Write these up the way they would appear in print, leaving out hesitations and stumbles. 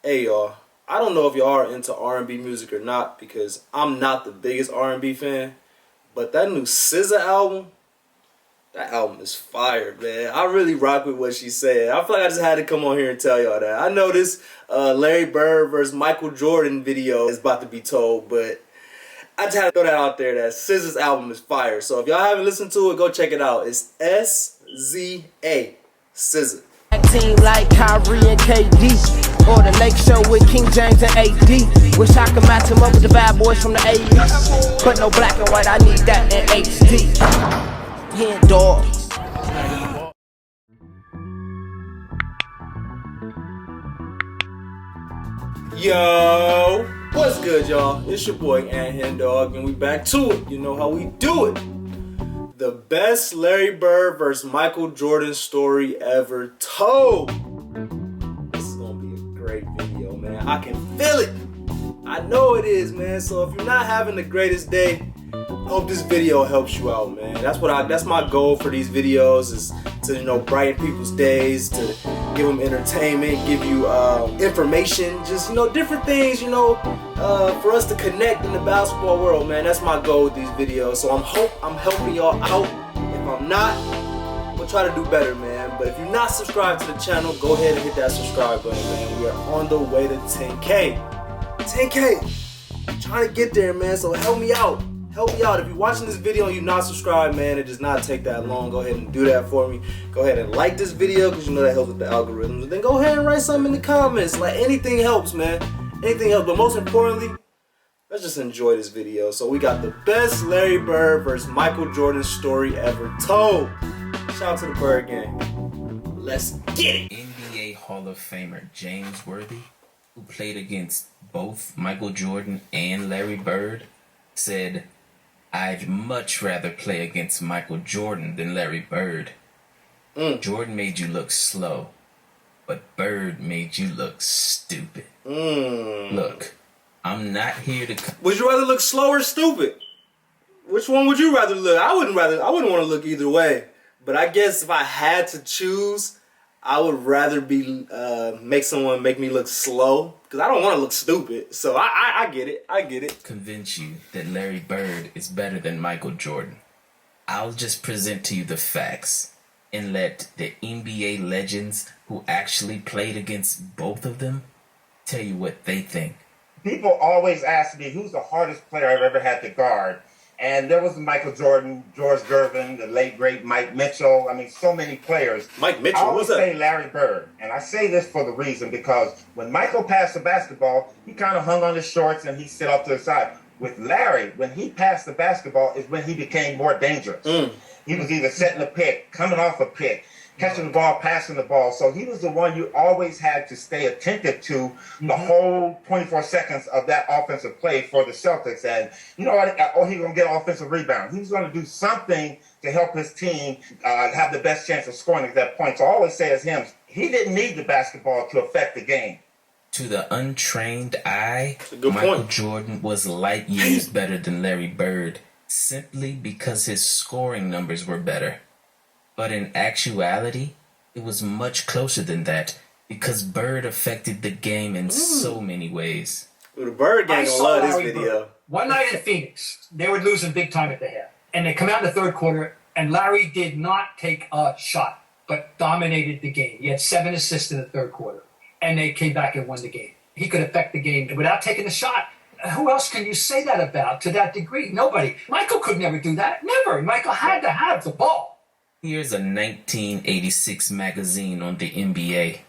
Hey y'all, I don't know if y'all are into R&B music or not because I'm not the biggest R&B fan, but that new SZA album, that album is fire, man. I really rock with what she said. I feel like I just had to come on here and tell y'all that. I know this Larry Bird versus Michael Jordan video is about to be told, but I just had to throw that out there that SZA's album is fire. So if y'all haven't listened to it, go check it out. It's SZA, SZA. Team like Kyrie and KD, or the Lake Show with King James and AD. Wish I could match him up with the bad boys from the 80s, but no black and white, I need that in HD. HenDawgz. Yo, what's good, y'all? It's your boy HenDawg, and we back to it. You know how we do it. The best Larry Bird versus Michael Jordan story ever told. This is gonna be a great video, man. I can feel it. I know it is, man. So if you're not having the greatest day, I hope this video helps you out, man. That's my goal for these videos, is to brighten people's days, to give them entertainment, give you information, just different things, for us to connect in the basketball world, man. That's my goal with these videos. So I'm helping y'all out. If I'm not, we'll try to do better, man. But if you're not subscribed to the channel, go ahead and hit that subscribe button, man. We are on the way to 10K. 10K. I'm trying to get there, man. So help me out. Help me out. If you're watching this video and you're not subscribed, man, it does not take that long. Go ahead and do that for me. Go ahead and like this video because that helps with the algorithms. And then go ahead and write something in the comments. Like, anything helps, man. Anything helps. But most importantly, let's just enjoy this video. So we got the best Larry Bird versus Michael Jordan story ever told. Shout out to the Bird gang. Let's get it. NBA Hall of Famer James Worthy, who played against both Michael Jordan and Larry Bird, said, "I'd much rather play against Michael Jordan than Larry Bird. Jordan made you look slow, but Bird made you look stupid. Look, I'm not here to..." Would you rather look slow or stupid? Which one would you rather look? I wouldn't want to look either way. But I guess if I had to choose, I would rather make someone make me look slow, because I don't want to look stupid. So I get it. I get it. Convince you that Larry Bird is better than Michael Jordan. I'll just present to you the facts and let the NBA legends who actually played against both of them tell you what they think. People always ask me who's the hardest player I've ever had to guard. And there was Michael Jordan, George Gervin, the late great Mike Mitchell. I mean, so many players. Mike Mitchell, I always what's up? say Larry Bird. And I say this for the reason because when Michael passed the basketball, he kind of hung on his shorts and he sit off to the side. With Larry, when he passed the basketball is when he became more dangerous. He was either setting a pick, coming off a pick, catching the ball, passing the ball. So he was the one you always had to stay attentive to the whole 24 seconds of that offensive play for the Celtics. And he's going to get an offensive rebound. He was going to do something to help his team have the best chance of scoring at that point. So I always say as him, he didn't need the basketball to affect the game. To the untrained eye, Michael Jordan was light years better than Larry Bird, simply because his scoring numbers were better. But in actuality, it was much closer than that, because Bird affected the game in so many ways. Well, the Bird gang gonna love this video. Bird. One night in Phoenix, they were losing big time at the half. And they come out in the third quarter, and Larry did not take a shot, but dominated the game. He had 7 assists in the third quarter, and they came back and won the game. He could affect the game without taking a shot. Who else can you say that about to that degree? Nobody. Michael could never do that. Never. Michael had to have the ball. Here's a 1986 magazine on the NBA.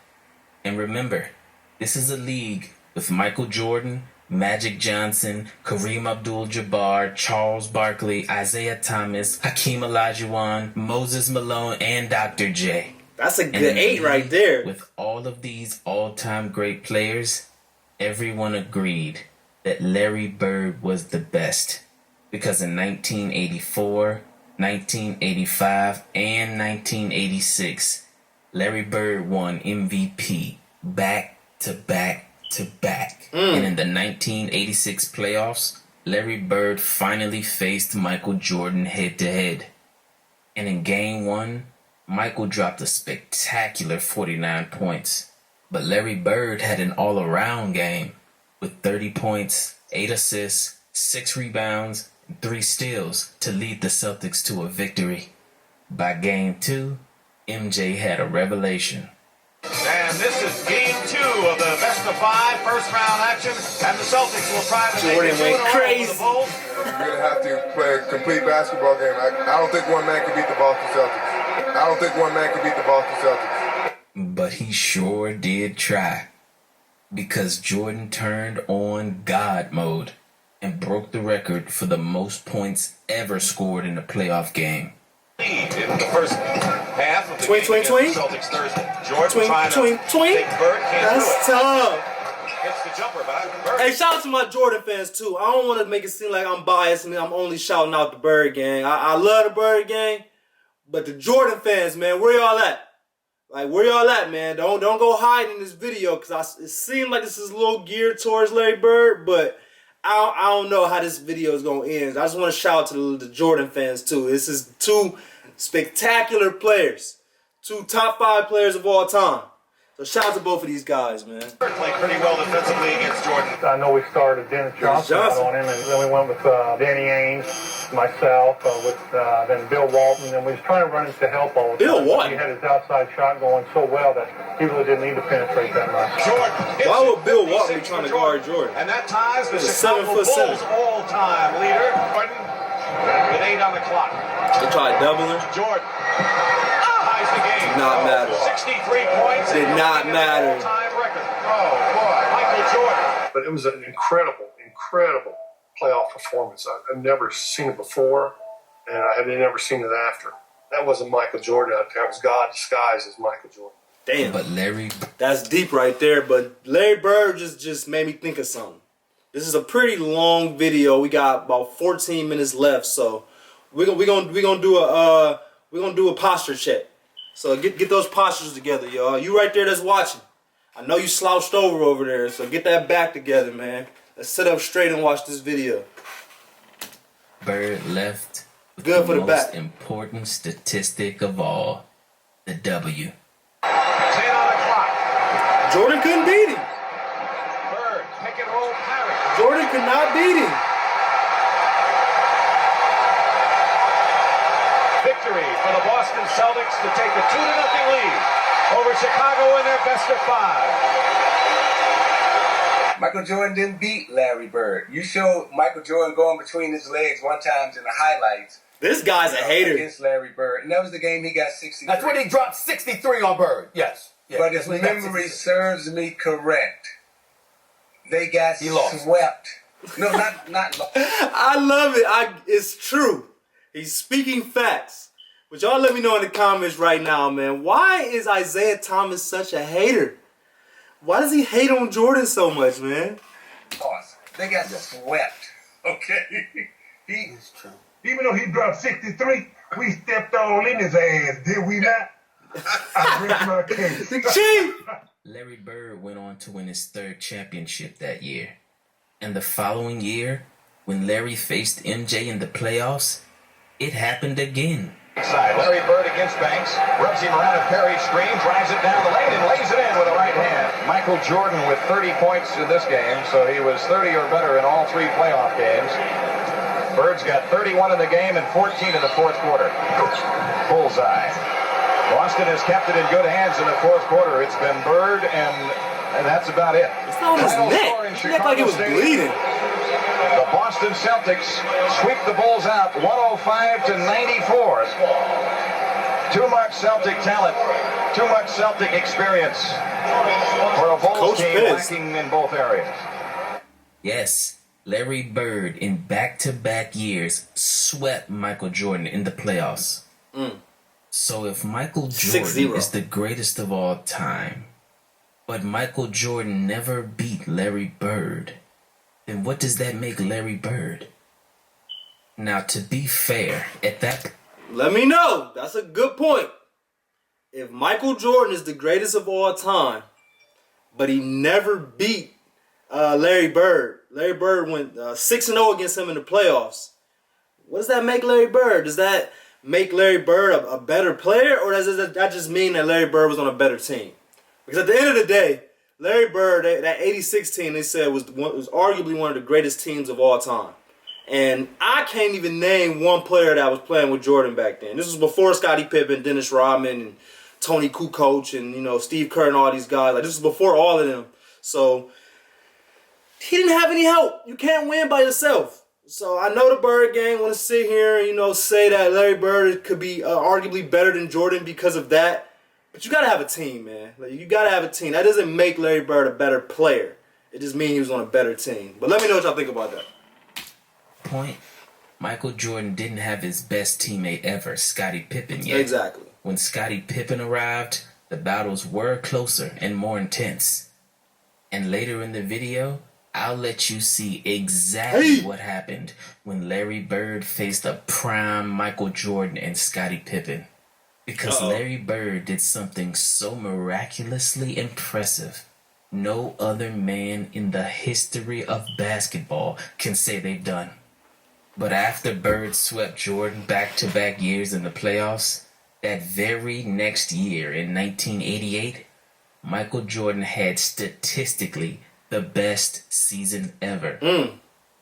And remember, this is a league with Michael Jordan, Magic Johnson, Kareem Abdul-Jabbar, Charles Barkley, Isaiah Thomas, Hakeem Olajuwon, Moses Malone, and Dr. J. That's a good 8 right there. With all of these all-time great players, everyone agreed that Larry Bird was the best. Because in 1984... 1985 and 1986, Larry Bird won MVP back to back to back. And in the 1986 playoffs, Larry Bird finally faced Michael Jordan head to head. And in game 1, Michael dropped a spectacular 49 points. But Larry Bird had an all-around game with 30 points, 8 assists, 6 rebounds, and 3 steals to lead the Celtics to a victory. By Game 2, MJ had a revelation. And this is Game 2 of the best-of-5 first-round action, and the Celtics will try to Jordan make it 2 in a went row crazy. for the Bulls. You're going to have to play a complete basketball game. I don't think one man can beat the Boston Celtics. I don't think one man can beat the Boston Celtics. But he sure did try. Because Jordan turned on God mode and broke the record for the most points ever scored in a playoff game. Lead in the first half of the Twink, game twink, against the Celtics Thursday. Jordan Twink, trying twink, to twink. take Bird, can't That's do it. tough. Gets the jumper back. Bird. Hey, shout out to my Jordan fans too. I don't want to make it seem like I'm biased and I'm only shouting out the Bird gang. I love the Bird gang, but the Jordan fans, man, where y'all at? Like, where y'all at, man? Don't go hiding in this video, because it seems like this is a little geared towards Larry Bird, but I don't know how this video is going to end. I just want to shout out to the Jordan fans too. This is 2 spectacular players. 2 top 5 players of all time. So shout out to both of these guys, man. Bird played pretty well defensively against Jordan. I know we started Dennis Johnson out on him, and then we went with Danny Ainge, myself, with then Bill Walton, and we was trying to run him to help all the Bill time. Walton? He had his outside shot going so well that he really didn't need to penetrate that much. Jordan. Why would Bill Walton be trying to guard Jordan? And that ties the He's a Chicago 7'7". Bulls all-time leader. Jordan with 8 on the clock. They tried doubling. Jordan ties the game. Did not matter. 63 points. Did not matter. All-time record. Oh, boy. Michael Jordan. But it was an incredible playoff performance. I've never seen it before, and I had never seen it after. That wasn't Michael Jordan out there. It was God disguised as Michael Jordan. Damn. But Larry, That's deep right there, but Larry Bird just made me think of something. This is a pretty long video. We got about 14 minutes left, so we're gonna do a posture check. So get those postures together, y'all. You right there that's watching. I know you slouched over there, so get that back together, man. Let's sit up straight and watch this video. Bird left with Good for the most back. important statistic of all, the W. 10 on the clock. Jordan couldn't beat him. Bird, pick and roll parry. Jordan could not beat him. Victory for the Boston Celtics to take a 2-0 lead over Chicago in their best-of-5. Michael Jordan didn't beat Larry Bird. You showed Michael Jordan going between his legs one time in the highlights. This guy's a hater. Against Larry Bird. And that was the game he got 63. That's when he dropped 63 on Bird. Yes. But if memory serves me correct, they got He lost. swept. No, not lost. I love it. It's true. He's speaking facts. But y'all let me know in the comments right now, man. Why is Isaiah Thomas such a hater? Why does he hate on Jordan so much, man? Lost. They got swept. Okay. Even though he dropped 63, we stepped all in his ass, did we not? I rest my case. The Chief! Larry Bird went on to win his 3rd championship that year. And the following year, when Larry faced MJ in the playoffs, it happened again. Side. Larry Bird against Banks. Rubs him around a Perry screen, drives it down the lane, and lays it in with a right hand. Michael Jordan with 30 points in this game, so he was 30 or better in all 3 playoff games. Bird's got 31 in the game and 14 in the 4th quarter. Bullseye. Boston has kept it in good hands in the 4th quarter. It's been Bird, and that's about it. It's not on his Final neck. score in It looked like it was Chicago bleeding. Stadium. The Boston Celtics sweep the Bulls out 105-94. Too much Celtic talent, too much Celtic experience for a Bulls Coach team pissed. lacking in both areas. Yes, Larry Bird in back-to-back years swept Michael Jordan in the playoffs. So if Michael Jordan 6-0. is the greatest of all time, but Michael Jordan never beat Larry Bird, then what does that make Larry Bird? Now, to be fair, at that Let me know. That's a good point. If Michael Jordan is the greatest of all time, but he never beat Larry Bird. Larry Bird went 6-0 against him in the playoffs. What does that make Larry Bird? Does that make Larry Bird a better player, or does that just mean that Larry Bird was on a better team? Because at the end of the day, Larry Bird, that 86 team, they said was arguably one of the greatest teams of all time. And I can't even name one player that was playing with Jordan back then. This was before Scottie Pippen, Dennis Rodman, and Tony Kukoc, and Steve Kerr and all these guys. Like, this was before all of them. So he didn't have any help. You can't win by yourself. So I know the Bird gang want to sit here and say that Larry Bird could be arguably better than Jordan because of that. But you gotta have a team, man. Like, you gotta have a team. That doesn't make Larry Bird a better player. It just means he was on a better team. But let me know what y'all think about that. Point. Michael Jordan didn't have his best teammate ever, Scottie Pippen, yet. Exactly. When Scottie Pippen arrived, the battles were closer and more intense. And later in the video, I'll let you see exactly what happened when Larry Bird faced a prime Michael Jordan and Scottie Pippen. Because Larry Bird did something so miraculously impressive, no other man in the history of basketball can say they've done. But after Bird swept Jordan back-to-back years in the playoffs, that very next year in 1988, Michael Jordan had statistically the best season ever.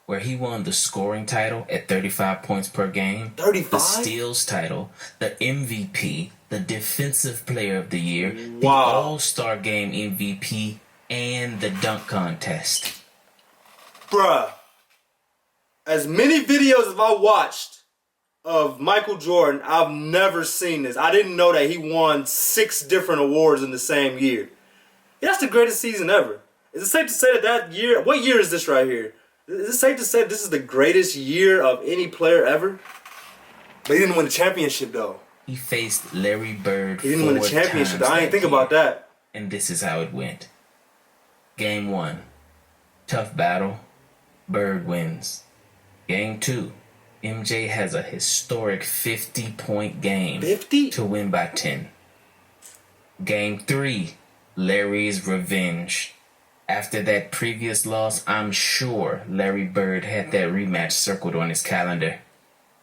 Where he won the scoring title at 35 points per game, 35? the steals title, the MVP, the defensive player of the year, Wow. the All-Star Game MVP, and the dunk contest. Bruh, as many videos as I watched of Michael Jordan, I've never seen this. I didn't know that he won 6 different awards in the same year. Yeah, that's the greatest season ever. Is it safe to say that year, what year is this right here? Is it safe to say this is the greatest year of any player ever? But he didn't win the championship, though. He faced Larry Bird. He didn't win the championship. I ain't think about that. And this is how it went. Game 1. Tough battle. Bird wins. Game 2. MJ has a historic 50-point game 50? to win by 10. Game 3. Larry's revenge. After that previous loss, I'm sure Larry Bird had that rematch circled on his calendar.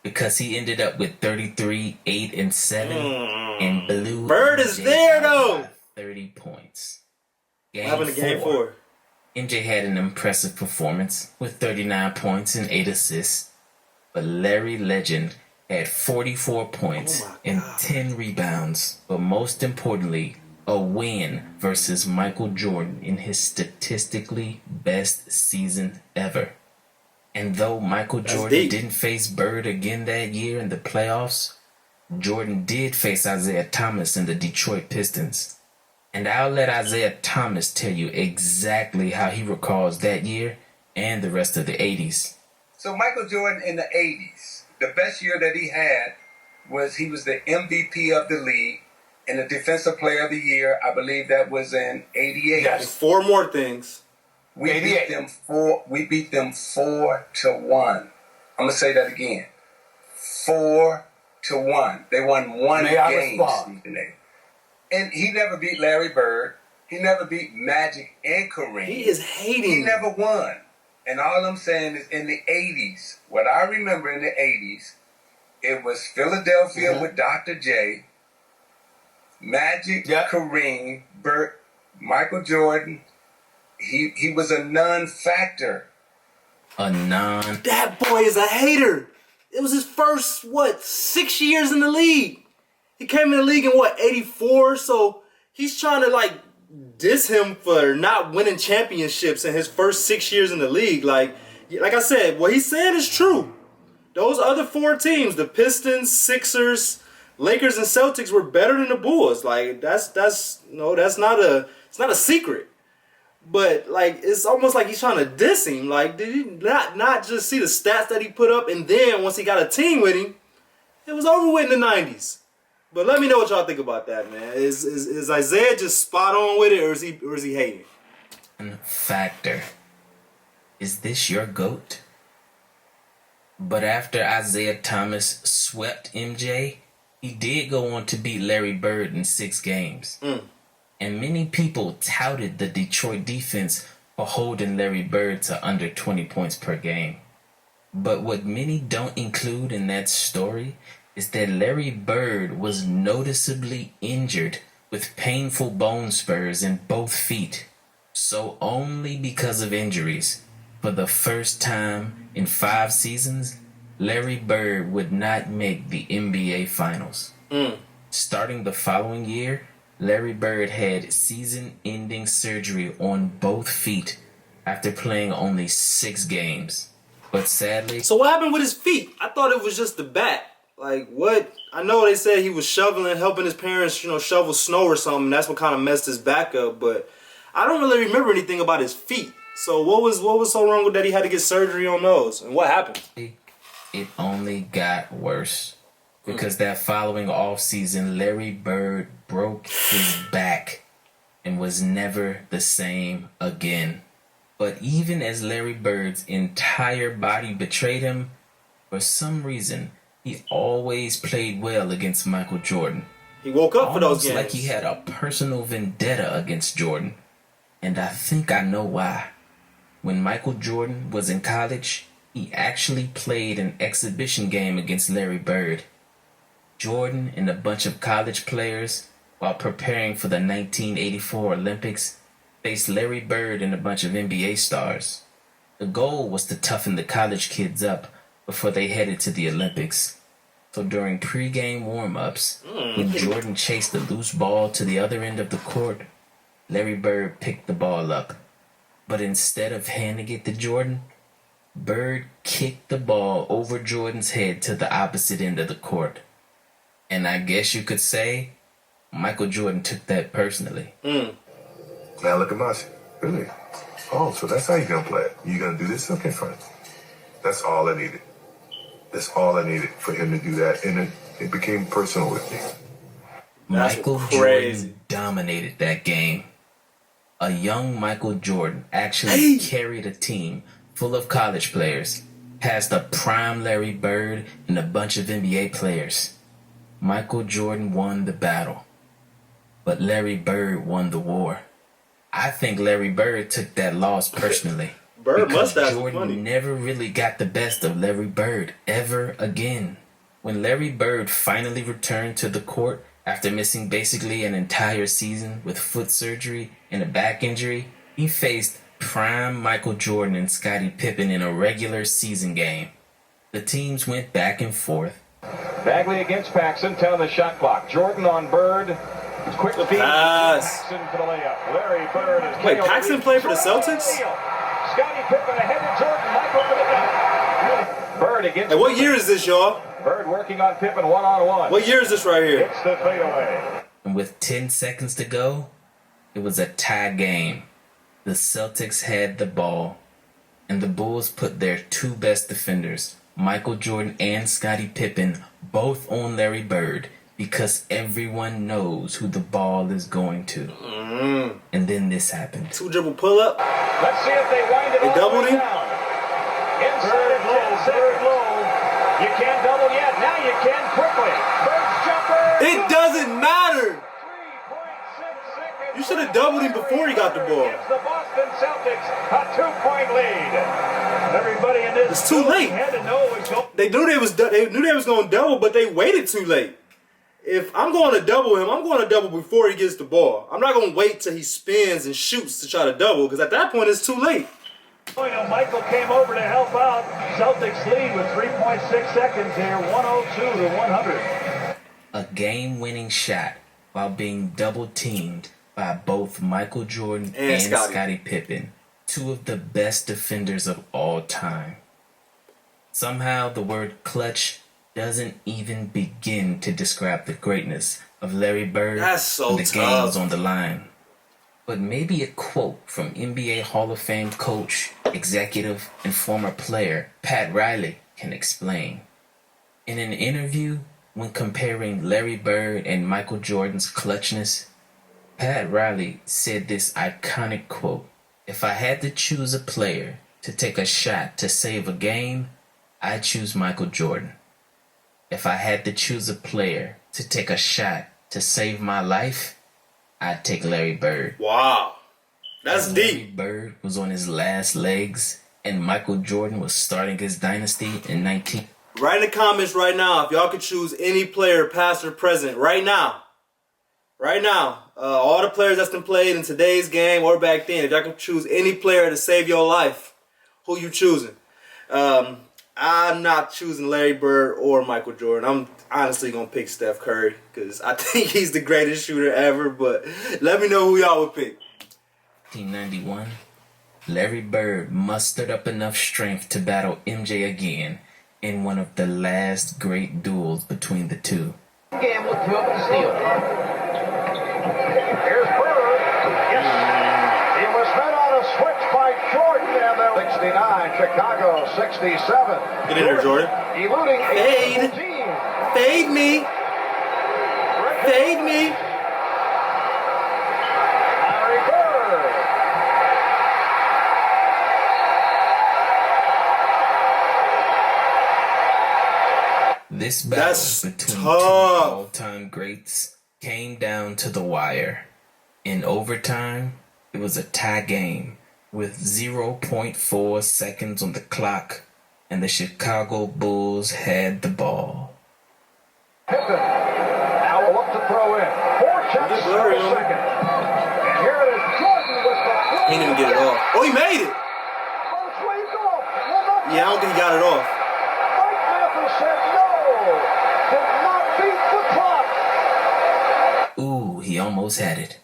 Because he ended up with 33, 8, and 7 and blew Bird is MJ there, out though. by 30 points. What happened to game 4? MJ had an impressive performance with 39 points and 8 assists. But Larry Legend had 44 points and 10 rebounds. But most importantly, a win versus Michael Jordan in his statistically best season ever. And though Michael Jordan didn't face Bird again that year in the playoffs, Jordan did face Isaiah Thomas in the Detroit Pistons. And I'll let Isaiah Thomas tell you exactly how he recalls that year and the rest of the 80s. So Michael Jordan in the 80s, the best year that he had was he was the MVP of the league and the defensive player of the year. I believe that was in 88. Yes. 4 more things. We beat them 4-1. I'm gonna say that again. 4-1. They won one game, Stephen A. And he never beat Larry Bird. He never beat Magic and Kareem. He is hating. He never won. And all I'm saying is in the 80s, what I remember in the 80s, it was Philadelphia with Dr. J, Magic, Kareem, Bert, Michael Jordan. He was a non-factor. That boy is a hater. It was his first, 6 years in the league. He came in the league in 84? So he's trying to diss him for not winning championships in his first 6 years in the league. Like I said, what he's saying is true. Those other 4 teams, the Pistons, Sixers, Lakers, and Celtics, were better than the Bulls. Like that's not a secret. But it's almost like he's trying to diss him. Like, did he not just see the stats that he put up, and then once he got a team with him, it was over with in the 90s. But let me know what y'all think about that, man. Is Isaiah just spot on with it, or is he hating? Factor. Is this your GOAT? But after Isaiah Thomas swept MJ, he did go on to beat Larry Bird in 6 games. And many people touted the Detroit defense for holding Larry Bird to under 20 points per game. But what many don't include in that story is that Larry Bird was noticeably injured with painful bone spurs in both feet. So only because of injuries, for the first time in 5 seasons, Larry Bird would not make the NBA Finals. Starting the following year, Larry Bird had season-ending surgery on both feet after playing only 6 games. But sadly... So what happened with his feet? I thought it was just the bat. Like, what? I know they said he was shoveling, helping his parents, shovel snow or something. That's what kind of messed his back up. But I don't really remember anything about his feet. So what was so wrong with that he had to get surgery on those? And what happened? It only got worse. Because that following offseason, Larry Bird broke his back and was never the same again. But even as Larry Bird's entire body betrayed him, for some reason, he always played well against Michael Jordan. He woke up for those games. Almost like he had a personal vendetta against Jordan. And I think I know why. When Michael Jordan was in college, he actually played an exhibition game against Larry Bird. Jordan and a bunch of college players, while preparing for the 1984 Olympics, faced Larry Bird and a bunch of NBA stars. The goal was to toughen the college kids up before they headed to the Olympics. So during pre-game warm-ups, when Jordan chased the loose ball to the other end of the court, Larry Bird picked the ball up. But instead of handing it to Jordan, Bird kicked the ball over Jordan's head to the opposite end of the court. And I guess you could say Michael Jordan took that personally. Now look at Marcy. Really? Oh, so that's how you're going to play it. You're going to do this? Okay, fine. That's all I needed. That's all I needed for him to do that. And it became personal with me. Michael Jordan dominated that game. A young Michael Jordan actually carried a team full of college players past a prime Larry Bird and a bunch of NBA players. Michael Jordan won the battle, but Larry Bird won the war. I think Larry Bird took that loss personally. Bird must have Jordan money. never really got the best of Larry Bird ever again. When Larry Bird finally returned to the court after missing basically an entire season with foot surgery and a back injury, he faced prime Michael Jordan and Scottie Pippen in a regular season game. The teams went back and forth. Bagley against Paxson, 10 on the shot clock. Jordan on Bird. Quick feed. Paxson for the layup. Larry Bird is... Wait, Paxson played for the Celtics? Scottie Pippen ahead to Jordan. Michael for the dunk. Bird against... Hey, what year is this, y'all? Bird working on Pippen one-on-one. What year is this right here? It's the fadeaway. And with 10 seconds to go, it was a tie game. The Celtics had the ball, and the Bulls put their 2 best defenders, Michael Jordan and Scottie Pippen, both on Larry Bird, because everyone knows who the ball is going to. And then this happened. 2 dribble pull up. Let's see if they wind it They all doubled the way him? down. Inside of 10 seconds. You can't double yet. Now you can quickly. Bird's jumper. It doesn't matter. 3.6 seconds. You should have doubled him before he got the ball. Gives the Boston Celtics a 2-point lead. Everybody in this It's too late. had to know it was going. They knew they was going to double, but they waited too late. If I'm going to double him, I'm going to double before he gets the ball. I'm not going to wait till he spins and shoots to try to double, because at that point it's too late. Michael came over to help out. Celtics lead with 3.6 seconds here, 102 to 100. A game-winning shot while being double-teamed by both Michael Jordan and Scottie Pippen, 2 of the best defenders of all time. Somehow the word clutch doesn't even begin to describe the greatness of Larry Bird when the game was on the line. But maybe a quote from NBA Hall of Fame coach, executive, and former player Pat Riley can explain. In an interview, when comparing Larry Bird and Michael Jordan's clutchness, Pat Riley said this iconic quote, "If I had to choose a player to take a shot to save a game, I'd choose Michael Jordan. If I had to choose a player to take a shot to save my life, I'd take Larry Bird." Wow. That's deep. Larry Bird was on his last legs and Michael Jordan was starting his dynasty in 19... Write in the comments right now if y'all could choose any player, past or present, right now. Right now. all the players that's been played in today's game or back then, if y'all can choose any player to save your life, who you choosing? I'm not choosing Larry Bird or Michael Jordan. I'm honestly going to pick Steph Curry because I think he's the greatest shooter ever, but let me know who y'all would pick. 1991, Larry Bird mustered up enough strength to battle MJ again in one of the last great duels between the two. Gamble threw up the steal. Here's Bird. Yes. He was met on a switch by Jordan. And then 69, Chicago 67. Get in there, Jordan. Eluding Fade. Fade me. Fade me. Larry Bird. This battle between two all-time greats came down to the wire. In overtime, it was a tie game with 0.4 seconds on the clock, and the Chicago Bulls had the ball. Pippen now will look to throw in. 4 shots per second. And here it is, Jordan with the... He didn't even get it off. Oh, he made it. Yeah, I don't think he got it off. Mike Matthews said no. Did not beat the clock. Ooh, he almost had it.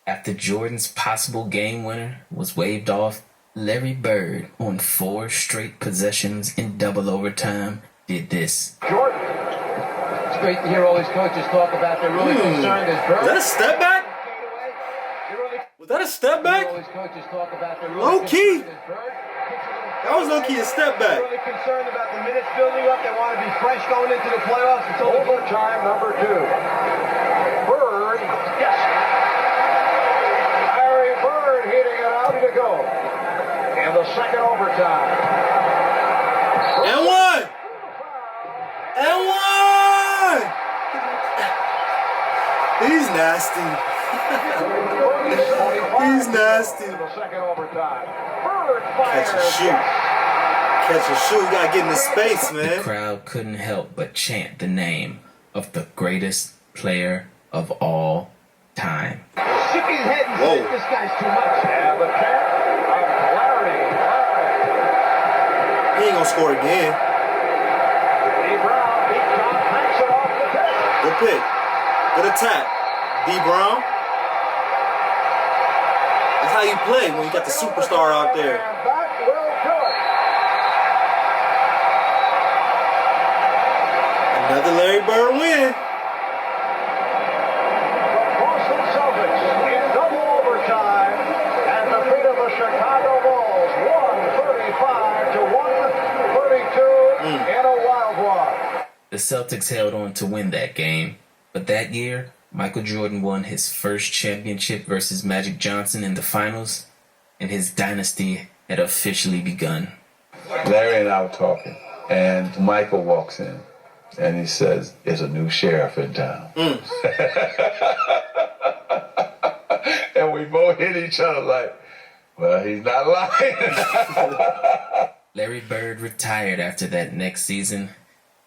After Jordan's possible game winner was waved off, Larry Bird, on 4 straight possessions in double overtime, did this. Jordan. It's great to hear all these coaches talk about they're really concerned as Bird. Was that a step back? Was that a step back? All these coaches talk about they're really Low key. concerned as Bird. That was low key a step back. Really concerned about the minutes building up. They want to be fresh going into the playoffs until the Overtime number 2. Bird. Yes. Larry Bird hitting it out to go. And the second overtime. And one. And one. He's nasty. He's nasty. The second overtime. Bird fires. Catch and shoot. Catch and shoot. You gotta get in the space, The man. crowd couldn't help but chant the name of the greatest player of all time. Shook his head and Whoa. said, this guy's too much. And the tap of Larry. He ain't gonna score again. D. Brown, Big John knocks it off the tip. Good pick. Good attack. D. Brown. That's how you play when you got the superstar out there. And that will do it. Another Larry Bird win. Boston Celtics in double overtime and defeat of the Chicago Bulls 135 to 132 in a wild one. The Celtics held on to win that game, but that year, Michael Jordan won his first championship versus Magic Johnson in the finals, and his dynasty had officially begun. Larry and I were talking, and Michael walks in, and he says, "There's a new sheriff in town." And we both hit each other like, well, he's not lying. Larry Bird retired after that next season,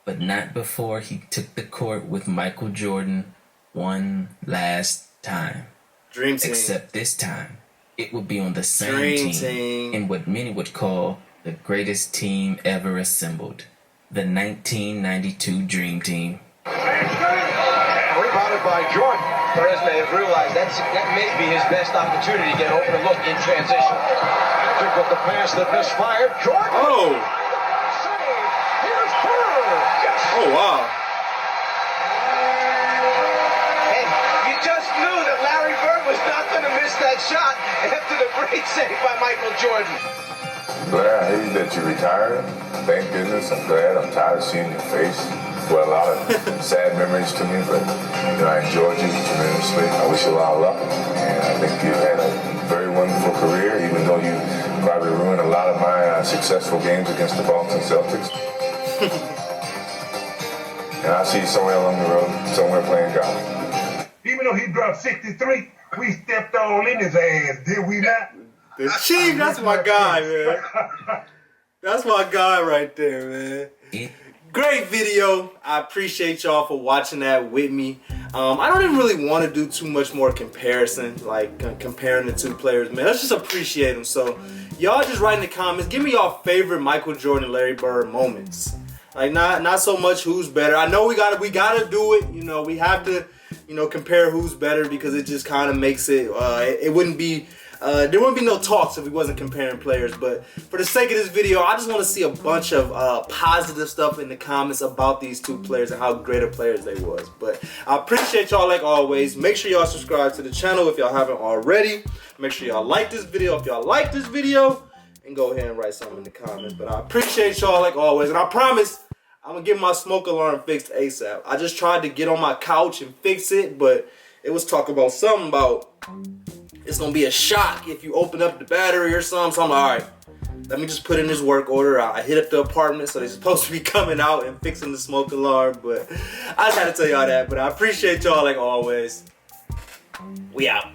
but not before he took the court with Michael Jordan one last time. Dream team. Except this time, it would be on the same Dream team in what many would call the greatest team ever assembled, the 1992 Dream Team. And rebounded by Jordan. Fresno has realized that may be his best opportunity to get open look in transition. Magic with the pass that misfired. Jordan. Oh. Save. Here's Bird. Yes. Oh, wow. And you just knew that Larry Bird was not going to miss that shot after the great save by Michael Jordan. Blair, I hate that you retired. Thank goodness. I'm glad. I'm tired of seeing your face. Well, a lot of sad memories to me, but I enjoyed you tremendously. I wish you a lot of luck, and I think you had a very wonderful career, even though you probably ruined a lot of my successful games against the Boston Celtics. And I'll see you somewhere along the road, somewhere playing golf. Even though he dropped 63, we stepped all in his ass, did we not? The Chief, that's my guy, man. That's my guy right there, man. great video. I appreciate y'all for watching that with me. I don't even really want to do too much more comparison, like comparing the two players, man. Let's just appreciate them. So y'all just write in the comments, give me y'all favorite Michael Jordan, Larry Bird moments. Like not so much who's better. I know we gotta do it. You know, we have to, you know, compare who's better because it just kind of makes it. It wouldn't be. There wouldn't be no talks if we wasn't comparing players, but for the sake of this video, I just want to see a bunch of positive stuff in the comments about these two players and how great of players they was. But I appreciate y'all like always. Make sure y'all subscribe to the channel if y'all haven't already. Make sure y'all like this video if y'all like this video, and go ahead and write something in the comments. But I appreciate y'all like always, and I promise I'm gonna get my smoke alarm fixed ASAP. I just tried to get on my couch and fix it, but it was talking about something about it's gonna be a shock if you open up the battery or something. So I'm like, all right, let me just put in this work order. I hit up the apartment, so they're supposed to be coming out and fixing the smoke alarm. But I just had to tell y'all that. But I appreciate y'all like always. We out.